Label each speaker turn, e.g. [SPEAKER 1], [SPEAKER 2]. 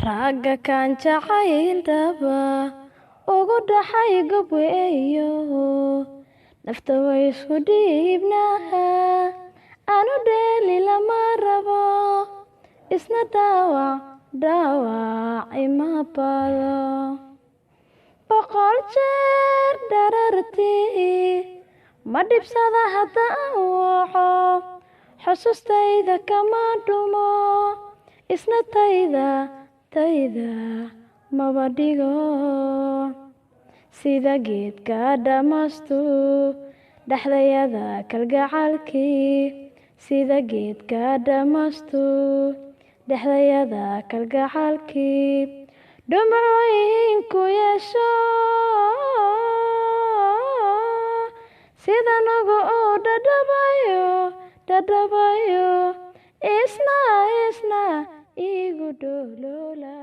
[SPEAKER 1] ragga kaan jacayl dhaba ugu dhaxay gobweeyo nafta way isku dhiibnaha aanu dheeli lama rabo isna dhaawac ima bado boqol jeer dharartii ma dhibsada haddaan waco xusustayda kama dhumo isna tayda maba dhigo sida geedka dhamastu dhexdayada kalgacalkii sida geedka dhamastu dhexdayada kalgacalkii dhumucooyinku yeesho sida nagu uu dhadhabayo isna igu dholoola